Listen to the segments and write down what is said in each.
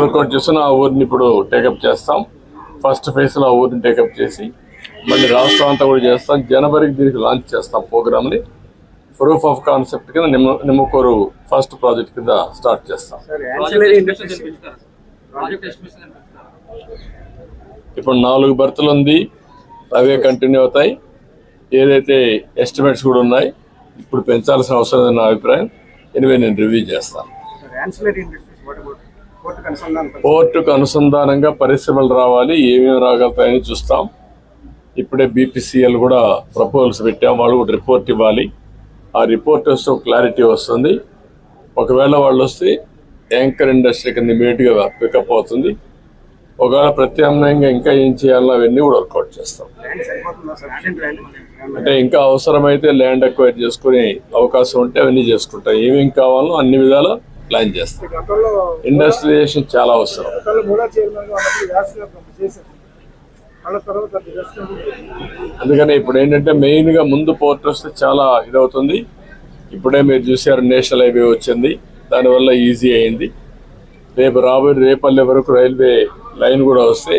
Work out చేస్తున్న ఆ ఊరిని ఇప్పుడు టేకప్ చేస్తాం. ఫస్ట్ ఫేజ్లో ఆ ఊరిని టేకప్ చేసి మళ్ళీ రాష్ట్రం అంతా కూడా చేస్తాం. జనవరికి దీనికి లాంచ్ చేస్తాం ప్రోగ్రామ్ని. ప్రూఫ్ ఆఫ్ కాన్సెప్ట్ కింద నిమ్మకూరు ఫస్ట్ ప్రాజెక్ట్ కింద స్టార్ట్ చేస్తాం. ఇప్పుడు 4 బర్తులు ఉంది, అవే కంటిన్యూ అవుతాయి. ఏదైతే ఎస్టిమేట్స్ కూడా ఉన్నాయి, ఇప్పుడు పెంచాల్సిన అవసరం ఉంది నా అభిప్రాయం. ఎనివే నేను రివ్యూ చేస్తాను. పోర్టుకు అనుసంధానంగా పరిశ్రమలు రావాలి, ఏమేమి రాగలుగుతాయని చూస్తాం. ఇప్పుడే బీపీసీఎల్ కూడా ప్రపోజల్స్ పెట్టాం, వాళ్ళు కూడా రిపోర్ట్ ఇవ్వాలి. ఆ రిపోర్ట్ వస్తే క్లారిటీ వస్తుంది. ఒకవేళ వాళ్ళు వస్తే యాంకర్ ఇండస్ట్రీ కింద ఇమీడియట్గా పికప్ అవుతుంది. ఒకవేళ ప్రత్యామ్నాయంగా ఇంకా ఏం చేయాలో అవన్నీ కూడా వర్కౌట్ చేస్తాం. అంటే ఇంకా అవసరమైతే ల్యాండ్ అక్వైర్ చేసుకునే అవకాశం ఉంటే అవన్నీ చేసుకుంటాం. ఏమేమి కావాలో అన్ని విధాల ప్లాన్ చేస్తాం. ఇండస్ట్రియలైజేషన్ చాలా అవసరం. అందుకని ఇప్పుడు ఏంటంటే మెయిన్గా ముందు పోర్ట్ వస్తే చాలా ఇదవుతుంది. ఇప్పుడే మీరు చూసారు నేషనల్ హైవే వచ్చింది, దానివల్ల ఈజీ అయింది. రేపు రాబోయే రేపల్లె వరకు రైల్వే లైన్ కూడా వస్తే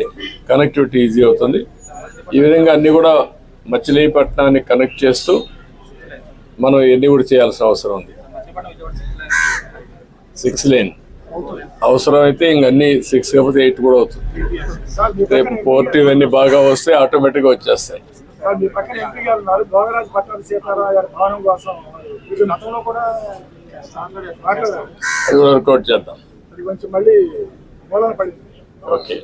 కనెక్టివిటీ ఈజీ అవుతుంది. ఈ విధంగా అన్నీ కూడా మచిలీపట్నాన్ని కనెక్ట్ చేస్తూ మనం ఇవన్నీ కూడా చేయాల్సిన అవసరం ఉంది. 6 లేన్ అవసరం అయితే ఇంకన్నీ 6 కాకపోతే 8 కూడా అవుతుంది. రేపు పోర్ట్ ఇవన్నీ బాగా వస్తే ఆటోమేటిక్గా వచ్చేస్తాయి. అది కూడా వర్కౌట్ చేద్దాం. ఓకే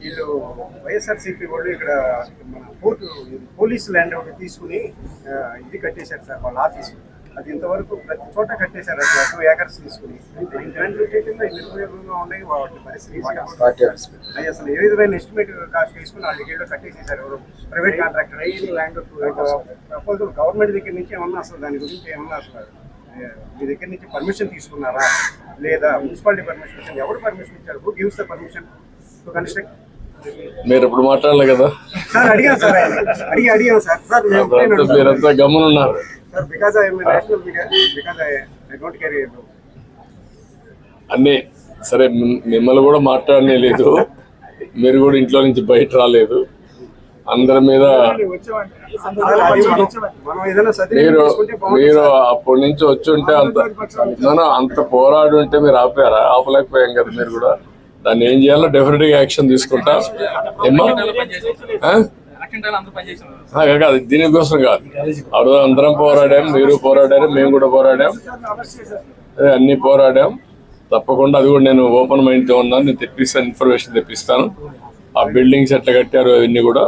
వీళ్ళు వైఎస్ఆర్సీపీ వాళ్ళు ఇక్కడ మన పోర్టు పోలీసు ల్యాండ్ ఒకటి తీసుకుని ఇది కట్టేశారు సార్ వాళ్ళ ఆఫీసు. అది ఇంతవరకు ప్రతి చోట కట్టేశారు. అసలు 2 ఏకర్స్ తీసుకుని ఉన్నాయి. వాటి పరిస్థితి అది అసలు ఏ విధమైన ఎస్టిమేట్ కాస్ట్ తీసుకుని వాళ్ళ దగ్గర కట్టేసేసారు. ఎవరు private contractor land proposal government దగ్గర నుంచి ఏమన్నా అసలు దాని గురించి ఏమన్నా అసలు మీ దగ్గర నుంచి పర్మిషన్ తీసుకున్నారా లేదా మున్సిపాలిటీ పర్మిషన్? ఎవరు పర్మిషన్ ఇచ్చారు? Who gives the permission to construct? మీరు ఇప్పుడు మాట్లాడలే కదా సార్? అడిగాను సార్. మీరంతా గమనున్నారు. అన్నీ సరే, మిమ్మల్ని కూడా మాట్లాడనే లేదు, మీరు కూడా ఇంట్లో నుంచి బయట రాలేదు. అందరి మీద మీరు అప్పటి నుంచి వచ్చి ఉంటే అంత పోరాడు ఉంటే మీరు ఆపలేకపోయాం కదా. మీరు కూడా దాన్ని ఏం చేయాలో డెఫినెట్ గా యాక్షన్ తీసుకుంటా. ఏమో కాదు, దీనికోసం కాదు. అప్పుడు అందరం పోరాడాం, మీరు పోరాడారు, మేము కూడా పోరాడాం, అన్ని పోరాడాం. తప్పకుండా అది కూడా నేను ఓపెన్ మైండ్తో ఉన్నాను. నేను తెప్పిస్తాను, ఇన్ఫర్మేషన్ తెప్పిస్తాను. ఆ బిల్డింగ్స్ ఎట్లా కట్టారు అవన్నీ కూడా